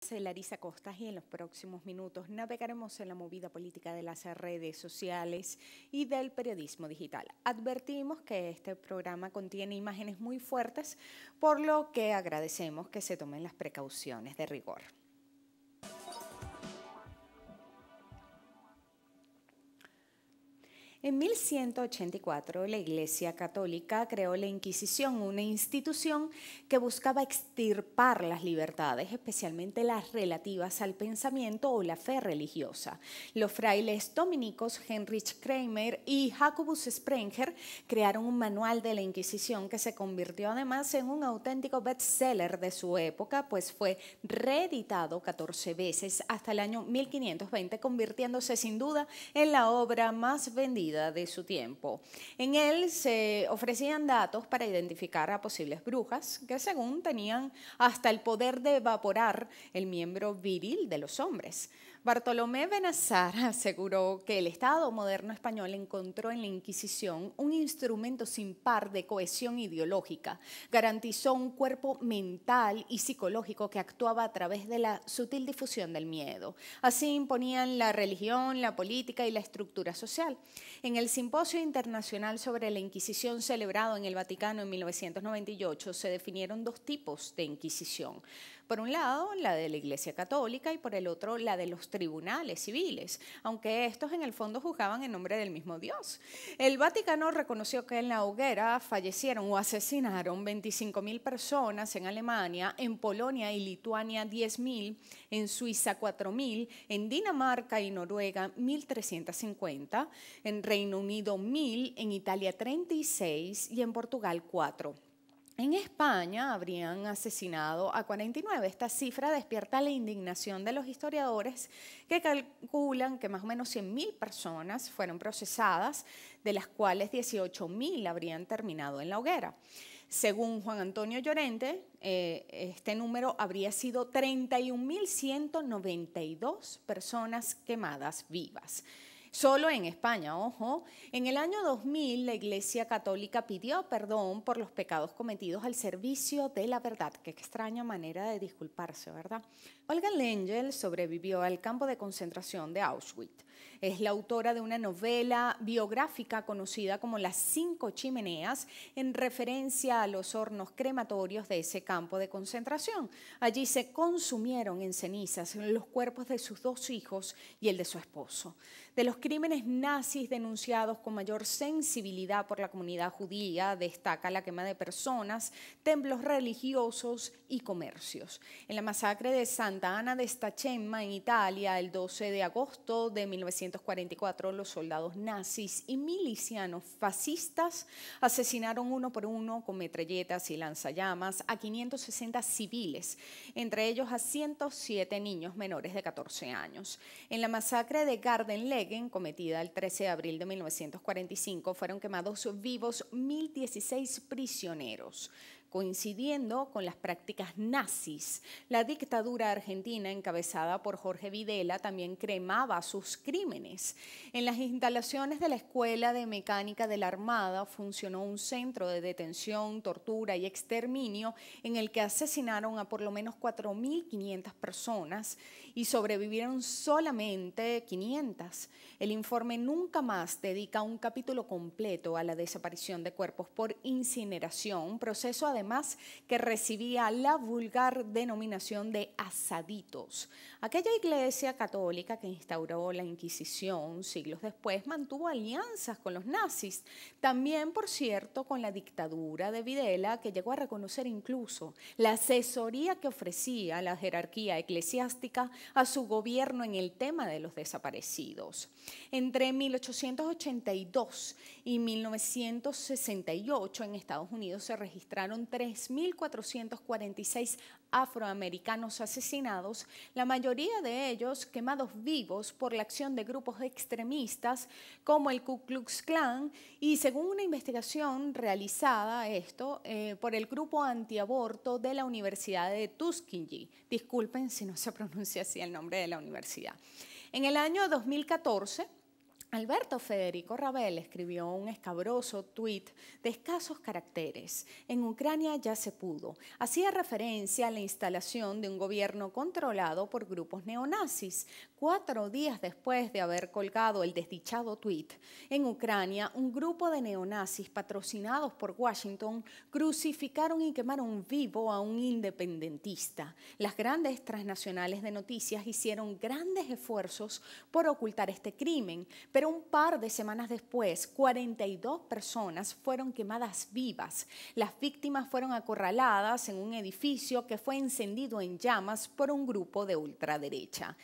Soy Larisa Costas y en los próximos minutos navegaremos en la movida política de las redes sociales y del periodismo digital. Advertimos que este programa contiene imágenes muy fuertes, por lo que agradecemos que se tomen las precauciones de rigor. En 1184, la Iglesia Católica creó la Inquisición, una institución que buscaba extirpar las libertades, especialmente las relativas al pensamiento o la fe religiosa. Los frailes dominicos Heinrich Kramer y Jacobus Sprenger crearon un manual de la Inquisición que se convirtió además en un auténtico bestseller de su época, pues fue reeditado 14 veces hasta el año 1520, convirtiéndose sin duda en la obra más vendida de su tiempo. En él se ofrecían datos para identificar a posibles brujas que según tenían hasta el poder de evaporar el miembro viril de los hombres. Bartolomé Benazar aseguró que el Estado moderno español encontró en la Inquisición un instrumento sin par de cohesión ideológica. Garantizó un cuerpo mental y psicológico que actuaba a través de la sutil difusión del miedo. Así imponían la religión, la política y la estructura social. En el Simposio Internacional sobre la Inquisición celebrado en el Vaticano en 1998 se definieron dos tipos de Inquisición. Por un lado, la de la Iglesia Católica y por el otro, la de los tribunales civiles, aunque estos en el fondo juzgaban en nombre del mismo Dios. El Vaticano reconoció que en la hoguera fallecieron o asesinaron 25.000 personas en Alemania, en Polonia y Lituania 10.000, en Suiza 4.000, en Dinamarca y Noruega 1.350, en Reino Unido 1.000, en Italia 36 y en Portugal 4. En España habrían asesinado a 49. Esta cifra despierta la indignación de los historiadores que calculan que más o menos 100.000 personas fueron procesadas, de las cuales 18.000 habrían terminado en la hoguera. Según Juan Antonio Llorente, este número habría sido 31.192 personas quemadas vivas. Solo en España, ojo, en el año 2000 la Iglesia Católica pidió perdón por los pecados cometidos al servicio de la verdad. Qué extraña manera de disculparse, ¿verdad? Olga Lengel sobrevivió al campo de concentración de Auschwitz. Es la autora de una novela biográfica conocida como Las 5 chimeneas, en referencia a los hornos crematorios de ese campo de concentración. Allí se consumieron en cenizas los cuerpos de sus 2 hijos y el de su esposo. De los crímenes nazis denunciados con mayor sensibilidad por la comunidad judía, destaca la quema de personas, templos religiosos y comercios. En la masacre de Santa Ana de Stacemma, en Italia, el 12 de agosto de 1944, los soldados nazis y milicianos fascistas asesinaron uno por uno con metralletas y lanzallamas a 560 civiles, entre ellos a 107 niños menores de 14 años. En la masacre de Gardenleggen, cometida el 13 de abril de 1945, fueron quemados vivos 1.016 prisioneros. Coincidiendo con las prácticas nazis, la dictadura argentina, encabezada por Jorge Videla, también cremaba sus crímenes. En las instalaciones de la Escuela de Mecánica de la Armada funcionó un centro de detención, tortura y exterminio en el que asesinaron a por lo menos 4.500 personas y sobrevivieron solamente 500. El informe Nunca Más dedica un capítulo completo a la desaparición de cuerpos por incineración, proceso además que recibía la vulgar denominación de asaditos. Aquella Iglesia Católica que instauró la Inquisición siglos después mantuvo alianzas con los nazis, también, por cierto, con la dictadura de Videla, que llegó a reconocer incluso la asesoría que ofrecía la jerarquía eclesiástica a su gobierno en el tema de los desaparecidos. Entre 1882 y 1968 en Estados Unidos se registraron 3.446 afroamericanos asesinados, la mayoría de ellos quemados vivos por la acción de grupos extremistas como el Ku Klux Klan y según una investigación realizada por el grupo antiaborto de la Universidad de Tuskegee. Disculpen si no se pronuncia así el nombre de la universidad. En el año 2014, Alberto Federico Rabel escribió un escabroso tuit de escasos caracteres. En Ucrania ya se pudo. Hacía referencia a la instalación de un gobierno controlado por grupos neonazis. 4 días después de haber colgado el desdichado tuit, en Ucrania, un grupo de neonazis patrocinados por Washington crucificaron y quemaron vivo a un independentista. Las grandes transnacionales de noticias hicieron grandes esfuerzos por ocultar este crimen, pero un par de semanas después, 42 personas fueron quemadas vivas. Las víctimas fueron acorraladas en un edificio que fue encendido en llamas por un grupo de ultraderecha.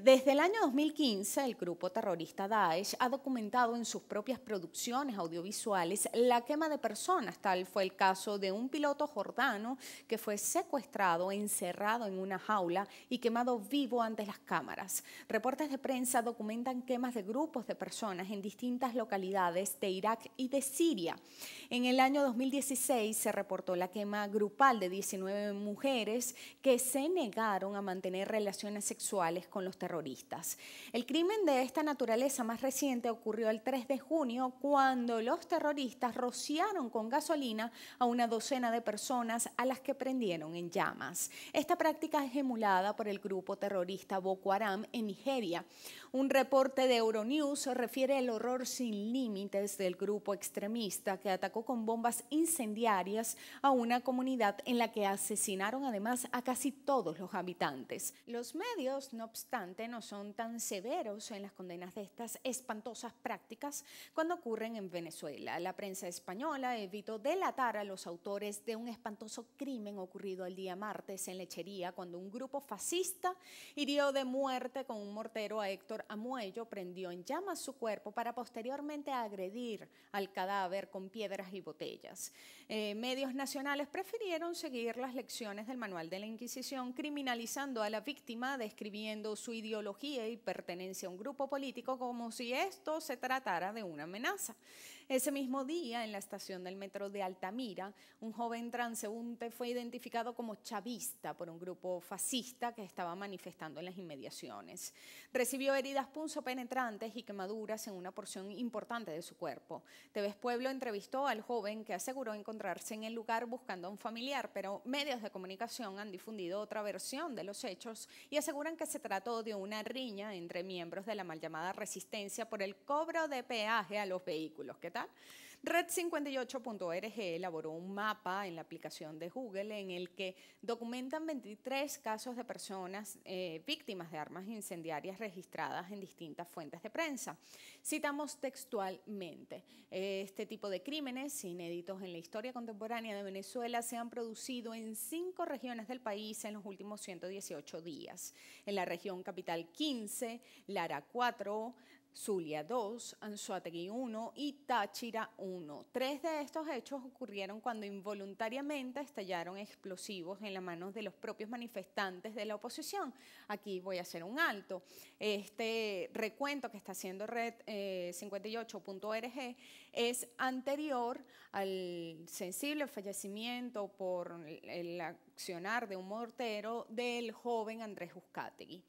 Desde el año 2015, el grupo terrorista Daesh ha documentado en sus propias producciones audiovisuales la quema de personas. Tal fue el caso de un piloto jordano que fue secuestrado, encerrado en una jaula y quemado vivo ante las cámaras. Reportes de prensa documentan quemas de grupos de personas en distintas localidades de Irak y de Siria. En el año 2016 se reportó la quema grupal de 19 mujeres que se negaron a mantener relaciones sexuales con los terroristas. El crimen de esta naturaleza más reciente ocurrió el 3 de junio cuando los terroristas rociaron con gasolina a una docena de personas a las que prendieron en llamas. Esta práctica es emulada por el grupo terrorista Boko Haram en Nigeria. Un reporte de Euronews refiere el horror sin límites del grupo extremista que atacó con bombas incendiarias a una comunidad en la que asesinaron además a casi todos los habitantes. Los medios, no obstante, no son tan severos en las condenas de estas espantosas prácticas cuando ocurren en Venezuela. La prensa española evitó delatar a los autores de un espantoso crimen ocurrido el día martes en Lechería, cuando un grupo fascista hirió de muerte con un mortero a Héctor Amuello, prendió en llamas su cuerpo para posteriormente agredir al cadáver con piedras y botellas. Medios nacionales prefirieron seguir las lecciones del manual de la Inquisición, criminalizando a la víctima, describiendo su ideología y pertenencia a un grupo político como si esto se tratara de una amenaza. Ese mismo día, en la estación del metro de Altamira, un joven transeúnte fue identificado como chavista por un grupo fascista que estaba manifestando en las inmediaciones. Recibió heridas punzopenetrantes y quemaduras en una porción importante de su cuerpo. TV's Pueblo entrevistó al joven que aseguró encontrarse en el lugar buscando a un familiar, pero medios de comunicación han difundido otra versión de los hechos y aseguran que se trató de una riña entre miembros de la mal llamada resistencia por el cobro de peaje a los vehículos. ¿Qué tal? Red58.org elaboró un mapa en la aplicación de Google en el que documentan 23 casos de personas víctimas de armas incendiarias registradas en distintas fuentes de prensa. Citamos textualmente: este tipo de crímenes inéditos en la historia contemporánea de Venezuela se han producido en 5 regiones del país en los últimos 118 días. En la región capital 15, Lara 4, Zulia 2, Anzoátegui 1 y Táchira 1. 3 de estos hechos ocurrieron cuando involuntariamente estallaron explosivos en las manos de los propios manifestantes de la oposición. Aquí voy a hacer un alto. Este recuento que está haciendo Red58.org es anterior al sensible fallecimiento por el accionar de un mortero del joven Andrés Uzcategui.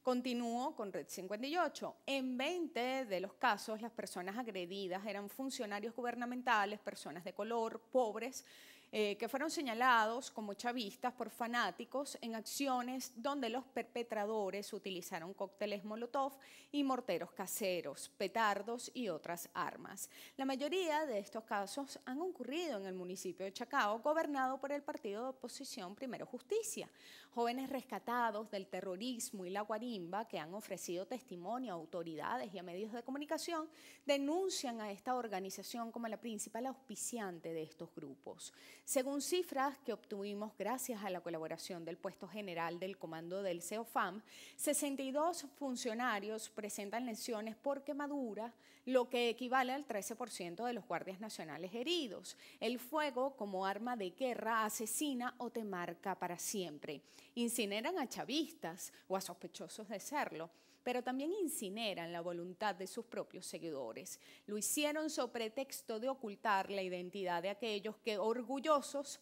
Continúo con Red 58. En 20 de los casos, las personas agredidas eran funcionarios gubernamentales, personas de color, pobres, que fueron señalados como chavistas por fanáticos en acciones donde los perpetradores utilizaron cócteles Molotov y morteros caseros, petardos y otras armas. La mayoría de estos casos han ocurrido en el municipio de Chacao, gobernado por el partido de oposición Primero Justicia. Jóvenes rescatados del terrorismo y la guarimba que han ofrecido testimonio a autoridades y a medios de comunicación denuncian a esta organización como la principal auspiciante de estos grupos. Según cifras que obtuvimos gracias a la colaboración del puesto general del comando del CEOFAM, 62 funcionarios presentan lesiones por quemadura, lo que equivale al 13% de los guardias nacionales heridos. El fuego, como arma de guerra, asesina o te marca para siempre. Incineran a chavistas o a sospechosos de serlo, pero también incineran la voluntad de sus propios seguidores. Lo hicieron sobre pretexto de ocultar la identidad de aquellos que, orgullosos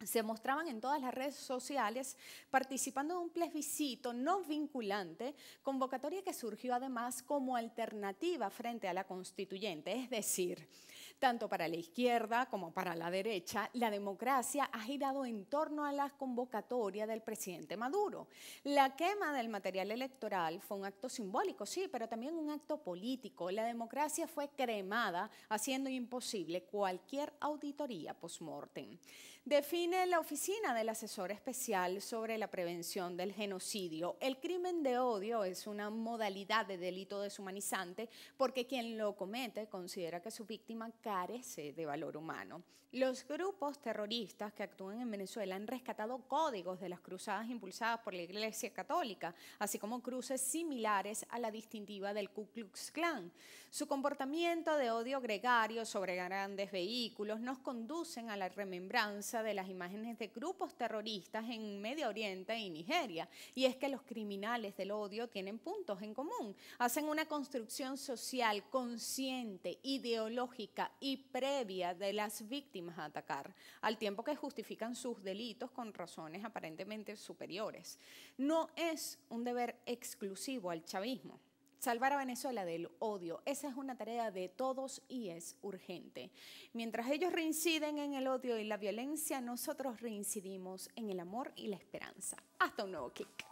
se mostraban en todas las redes sociales participando de un plebiscito no vinculante, convocatoria que surgió además como alternativa frente a la constituyente. Es decir, tanto para la izquierda como para la derecha, la democracia ha girado en torno a la convocatoria del presidente Maduro. La quema del material electoral fue un acto simbólico, sí, pero también un acto político. La democracia fue cremada, haciendo imposible cualquier auditoría post-mortem. Define la Oficina del Asesor Especial sobre la Prevención del Genocidio: el crimen de odio es una modalidad de delito deshumanizante porque quien lo comete considera que su víctima carece de valor humano. Los grupos terroristas que actúan en Venezuela han rescatado códigos de las cruzadas impulsadas por la Iglesia Católica, así como cruces similares a la distintiva del Ku Klux Klan. Su comportamiento de odio gregario sobre grandes vehículos nos conducen a la remembranza de las imágenes de grupos terroristas en Medio Oriente y Nigeria. Y es que los criminales del odio tienen puntos en común. Hacen una construcción social consciente, ideológica y previa de las víctimas a atacar, al tiempo que justifican sus delitos con razones aparentemente superiores. No es un deber exclusivo al chavismo salvar a Venezuela del odio. Esa es una tarea de todos y es urgente. Mientras ellos reinciden en el odio y la violencia, nosotros reincidimos en el amor y la esperanza. Hasta un nuevo clic.